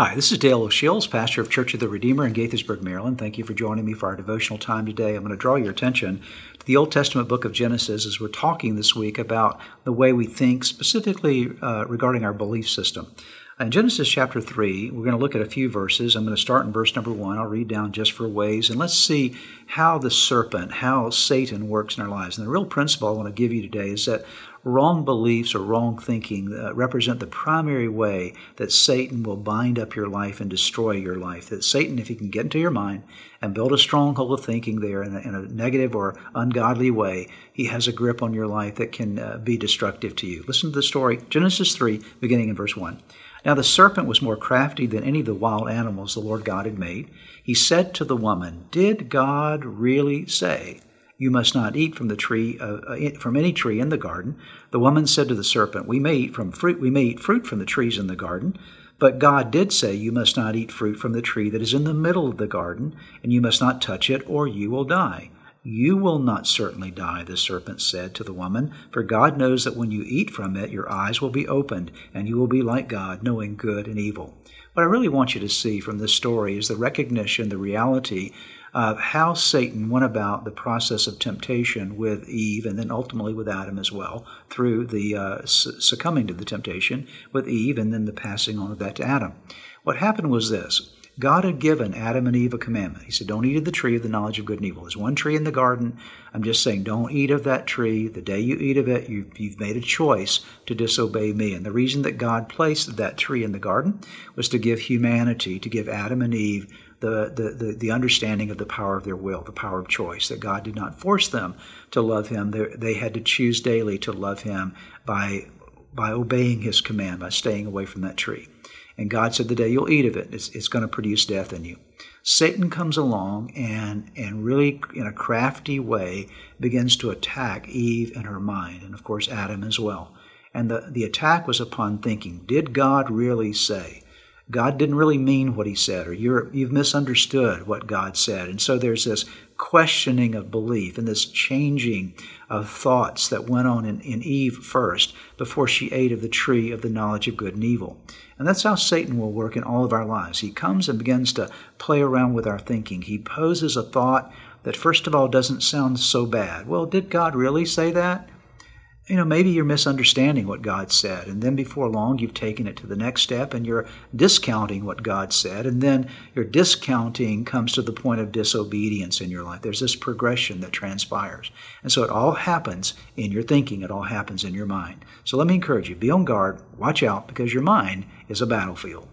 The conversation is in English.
Hi, this is Dale O'Shields, pastor of Church of the Redeemer in Gaithersburg, Maryland. Thank you for joining me for our devotional time today. I'm going to draw your attention to the Old Testament book of Genesis as we're talking this week about the way we think, specifically regarding our belief system. In Genesis chapter 3, we're going to look at a few verses. I'm going to start in verse number 1. I'll read down just for ways, and let's see how the serpent, how Satan works in our lives. And the real principle I want to give you today is that wrong beliefs or wrong thinking represent the primary way that Satan will bind up your life and destroy your life. That Satan, if he can get into your mind and build a stronghold of thinking there in a negative or ungodly way, he has a grip on your life that can be destructive to you. Listen to the story, Genesis 3, beginning in verse 1. Now the serpent was more crafty than any of the wild animals the Lord God had made. He said to the woman, "Did God really say, 'You must not eat from the tree, from any tree in the garden'?" The woman said to the serpent, We may eat fruit from the trees in the garden, but God did say, 'You must not eat fruit from the tree that is in the middle of the garden, and you must not touch it, or you will die.' 'You will not certainly die,' the serpent said to the woman, 'for God knows that when you eat from it, your eyes will be opened, and you will be like God, knowing good and evil.'" What I really want you to see from this story is the recognition, the reality of how Satan went about the process of temptation with Eve, and then ultimately with Adam as well, through the succumbing to the temptation with Eve, and then the passing on of that to Adam. What happened was this. God had given Adam and Eve a commandment. He said, "Don't eat of the tree of the knowledge of good and evil." There's one tree in the garden. I'm just saying, don't eat of that tree. The day you eat of it, you've made a choice to disobey me. And the reason that God placed that tree in the garden was to give humanity, to give Adam and Eve the understanding of the power of their will, the power of choice, that God did not force them to love him. They had to choose daily to love him by obeying his command, by staying away from that tree. And God said, the day you'll eat of it, it's going to produce death in you. Satan comes along and really, in a crafty way, begins to attack Eve and her mind, and of course Adam as well. And the attack was upon thinking, did God really say? God didn't really mean what he said, or you've misunderstood what God said. And so there's this questioning of belief and this changing of thoughts that went on in Eve first before she ate of the tree of the knowledge of good and evil. And that's how Satan will work in all of our lives. He comes and begins to play around with our thinking. He poses a thought that first of all doesn't sound so bad. Well, did God really say that? Maybe you're misunderstanding what God said, and then before long you've taken it to the next step and you're discounting what God said, and then your discounting comes to the point of disobedience in your life. There's this progression that transpires. And so it all happens in your thinking. It all happens in your mind. So let me encourage you, be on guard, watch out, because your mind is a battlefield.